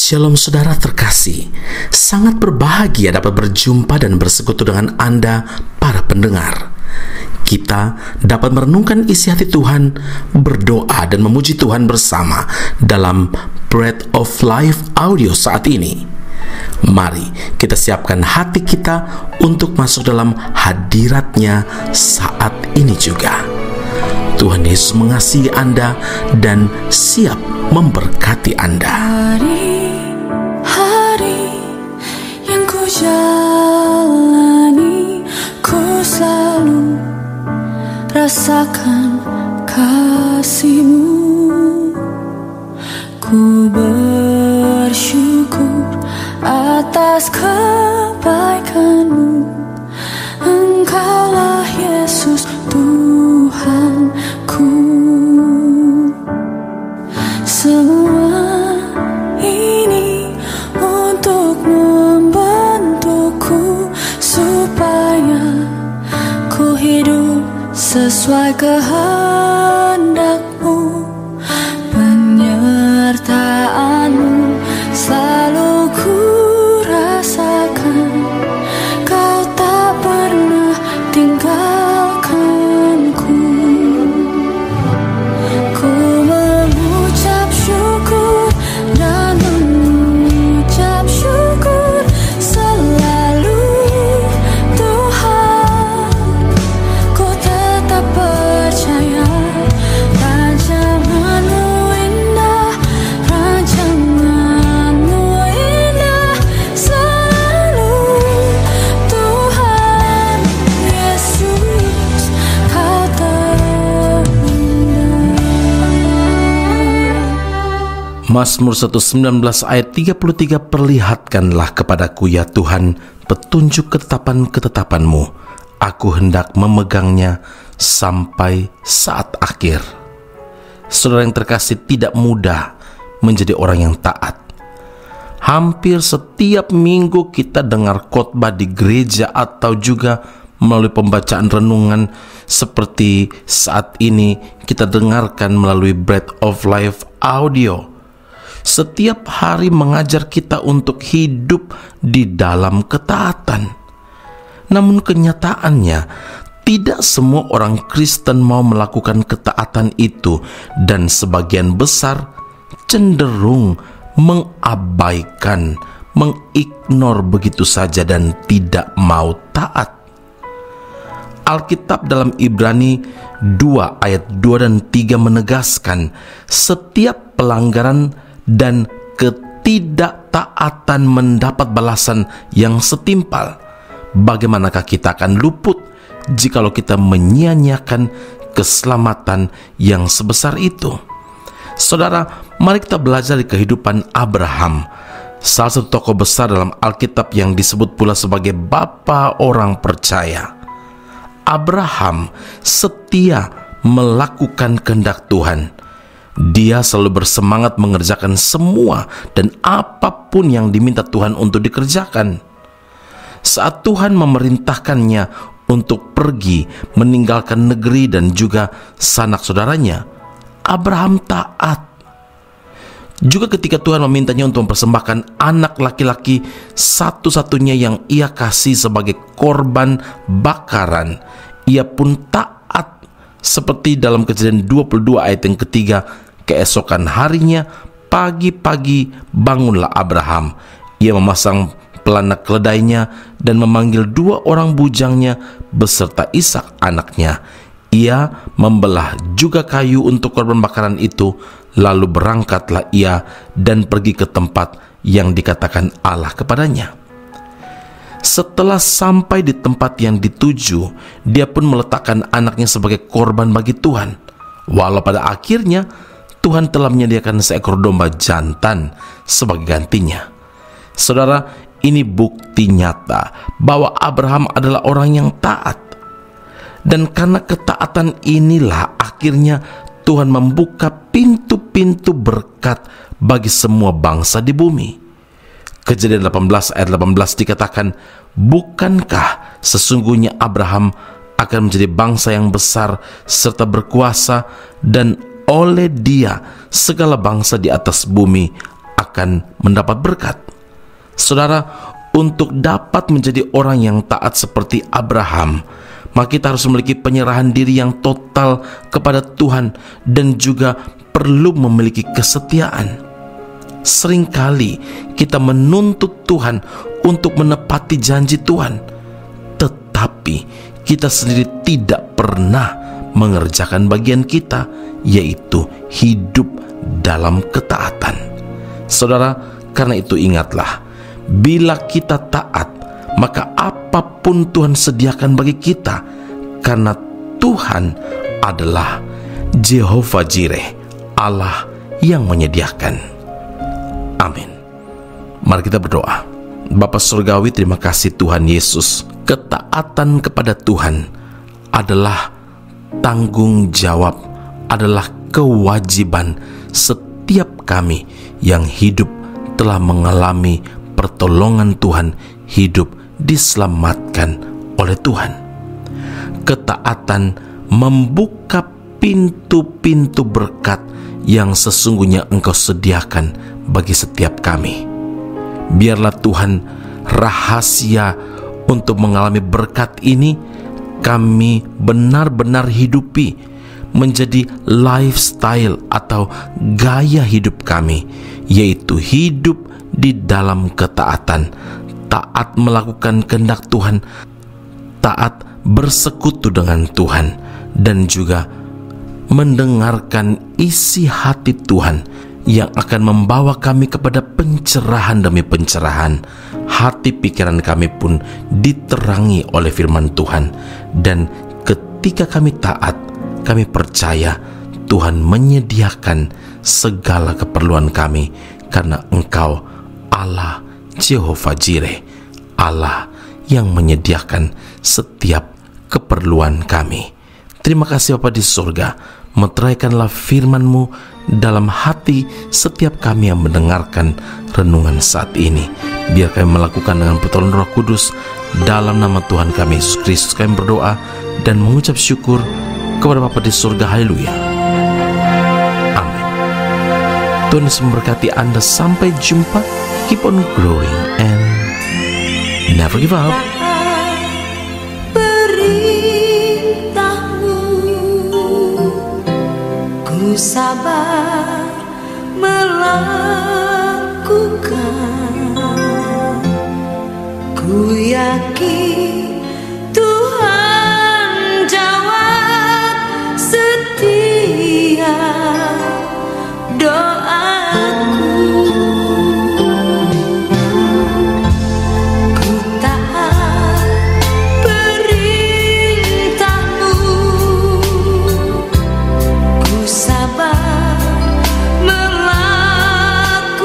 Shalom saudara terkasih, sangat berbahagia dapat berjumpa dan bersekutu dengan Anda para pendengar. Kita dapat merenungkan isi hati Tuhan, berdoa dan memuji Tuhan bersama dalam Bread of Life audio saat ini. Mari kita siapkan hati kita untuk masuk dalam hadirat-Nya saat ini juga. Tuhan Yesus mengasihi Anda dan siap memberkati Anda. Hari-hari yang ku jalani, ku selalu rasakan kasih-Mu. Ku bersyukur atas kebaikan-Mu. Engkaulah Yesus Tuhanku. Semua ini untuk membentukku supaya ku hidup sesuai kehendak-Mu. Penyertaan-Mu selalu ku rasakan. Kau tak pernah tinggalkanku. Ku mengucap syukur dan mengucap syukur selalu, Tuhan. Ku tetap percaya rancangan-Mu indah, rancangan-Mu indah selalu, Tuhan Yesus, Kau terindah. Mazmur 119 ayat 33, perlihatkanlah kepadaku ya Tuhan petunjuk ketetapan-ketetapan-Mu. Aku hendak memegangnya sampai saat akhir. Saudara yang terkasih, tidak mudah menjadi orang yang taat. Hampir setiap minggu kita dengar khotbah di gereja atau juga melalui pembacaan renungan seperti saat ini kita dengarkan melalui Bread of Life audio. Setiap hari mengajar kita untuk hidup di dalam ketaatan. Namun kenyataannya, tidak semua orang Kristen mau melakukan ketaatan itu, dan sebagian besar cenderung mengabaikan, mengignore begitu saja dan tidak mau taat. Alkitab dalam Ibrani 2 ayat 2 dan 3 menegaskan setiap pelanggaran dan ketidaktaatan mendapat balasan yang setimpal. Bagaimanakah kita akan luput jikalau kita menyia-nyiakan keselamatan yang sebesar itu? Saudara, mari kita belajar di kehidupan Abraham, salah satu tokoh besar dalam Alkitab yang disebut pula sebagai bapa orang percaya. Abraham setia melakukan kehendak Tuhan. Dia selalu bersemangat mengerjakan semua dan apapun yang diminta Tuhan untuk dikerjakan. Saat Tuhan memerintahkannya untuk pergi meninggalkan negeri dan juga sanak saudaranya, Abraham taat. Juga ketika Tuhan memintanya untuk mempersembahkan anak laki-laki satu-satunya yang ia kasih sebagai korban bakaran, ia pun taat. Seperti dalam Kejadian 22 ayat yang ketiga, keesokan harinya pagi-pagi bangunlah Abraham. Ia memasang pelana keledainya dan memanggil 2 orang bujangnya beserta Ishak anaknya. Ia membelah juga kayu untuk korban bakaran itu, lalu berangkatlah ia dan pergi ke tempat yang dikatakan Allah kepadanya. Setelah sampai di tempat yang dituju, dia pun meletakkan anaknya sebagai korban bagi Tuhan. Walau pada akhirnya Tuhan telah menyediakan seekor domba jantan sebagai gantinya. Saudara, ini bukti nyata bahwa Abraham adalah orang yang taat. Dan karena ketaatan inilah akhirnya Tuhan membuka pintu-pintu berkat bagi semua bangsa di bumi. Kejadian 18 ayat 18 dikatakan, bukankah sesungguhnya Abraham akan menjadi bangsa yang besar serta berkuasa, dan oleh dia segala bangsa di atas bumi akan akan mendapat berkat. Saudara, untuk dapat menjadi orang yang taat seperti Abraham, maka kita harus memiliki penyerahan diri yang total kepada Tuhan dan juga perlu memiliki kesetiaan. Seringkali kita menuntut Tuhan untuk menepati janji Tuhan, tetapi kita sendiri tidak pernah mengerjakan bagian kita, yaitu hidup dalam ketaatan. Saudara, karena itu ingatlah, bila kita taat, maka apapun Tuhan sediakan bagi kita, karena Tuhan adalah Jehovah Jireh, Allah yang menyediakan. Amin. Mari kita berdoa. Bapa Surgawi, terima kasih Tuhan Yesus. Ketaatan kepada Tuhan adalah tanggung jawab, adalah kewajiban setiap kami yang hidup telah mengalami pertolongan Tuhan, hidup diselamatkan oleh Tuhan. Ketaatan membuka pintu-pintu berkat yang sesungguhnya Engkau sediakan bagi setiap kami. Biarlah Tuhan, rahasia untuk mengalami berkat ini kami benar-benar hidupi menjadi lifestyle atau gaya hidup kami, yaitu hidup di dalam ketaatan, taat melakukan kehendak Tuhan, taat bersekutu dengan Tuhan, dan juga mendengarkan isi hati Tuhan yang akan membawa kami kepada pencerahan demi pencerahan. Hati pikiran kami pun diterangi oleh firman Tuhan, dan ketika kami taat, kami percaya Tuhan menyediakan segala keperluan kami, karena Engkau Allah Jehovah Jireh, Allah yang menyediakan setiap keperluan kami. Terima kasih Bapa di surga, meteraikanlah firman-Mu dalam hati setiap kami yang mendengarkan renungan saat ini. Biar kami melakukan dengan pertolongan Roh Kudus. Dalam nama Tuhan kami Yesus Kristus kami berdoa dan mengucap syukur kepada Bapa di surga. Haleluya. Amin. Tuhan Yesus memberkati Anda. Sampai jumpa. Keep on growing and never give up. Sabar melakukan, ku yakin Tuhan jawab setiap doaku. Ku taat perintah-Mu, ku sabar melakukan.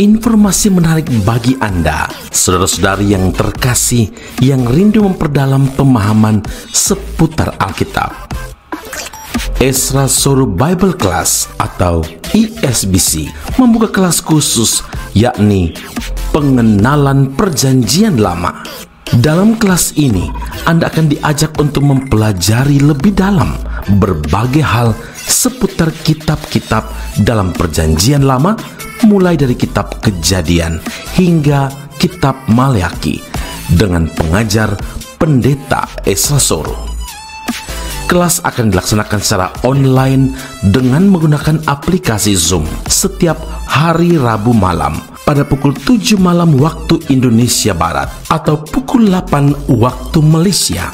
Informasi menarik bagi Anda, saudara-saudari yang terkasih, yang rindu memperdalam pemahaman seputar Alkitab. Ezra Soru Bible Class atau ESBC membuka kelas khusus, yakni pengenalan Perjanjian Lama. Dalam kelas ini, Anda akan diajak untuk mempelajari lebih dalam berbagai hal seputar kitab-kitab dalam Perjanjian Lama, mulai dari kitab Kejadian hingga kitab Maleakhi, dengan pengajar Pendeta Ezra Soru. Kelas akan dilaksanakan secara online dengan menggunakan aplikasi Zoom setiap hari Rabu malam pada pukul 7 malam waktu Indonesia Barat atau pukul 8 waktu Malaysia.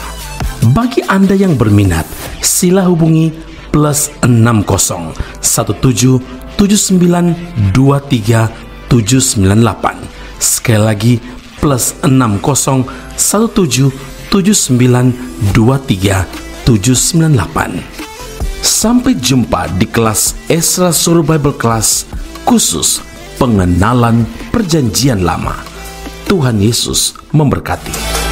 Bagi Anda yang berminat, sila hubungi +60 17 79 23 798. Sekali lagi +60 17 79 23 798. Sampai jumpa di kelas Ezra Soru Bible Class khusus pengenalan Perjanjian Lama. Tuhan Yesus memberkati.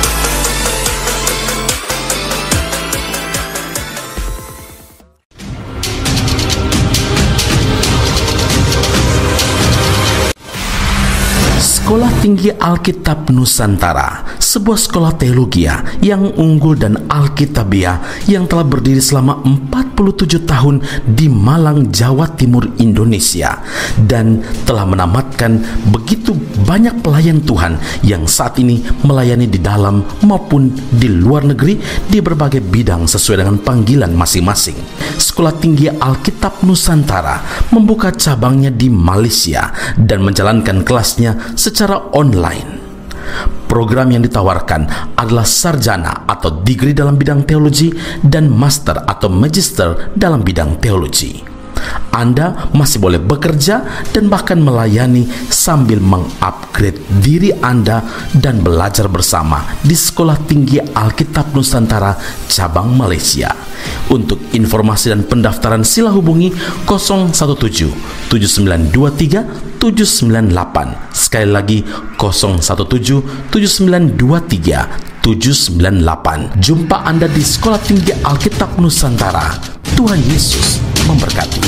Sekolah Tinggi Alkitab Nusantara, sebuah sekolah teologi yang unggul dan alkitabiah yang telah berdiri selama 47 tahun di Malang, Jawa Timur, Indonesia, dan telah menamatkan begitu banyak pelayan Tuhan yang saat ini melayani di dalam maupun di luar negeri di berbagai bidang sesuai dengan panggilan masing-masing. Sekolah Tinggi Alkitab Nusantara membuka cabangnya di Malaysia dan menjalankan kelasnya secara online. Program yang ditawarkan adalah sarjana atau degree dalam bidang teologi dan master atau magister dalam bidang teologi. Anda masih boleh bekerja dan bahkan melayani sambil mengupgrade diri Anda dan belajar bersama di Sekolah Tinggi Alkitab Nusantara cabang Malaysia. Untuk informasi dan pendaftaran sila hubungi 017 7923 798. Sekali lagi 017 7923 798. Jumpa Anda di Sekolah Tinggi Alkitab Nusantara. Tuhan Yesus memberkati.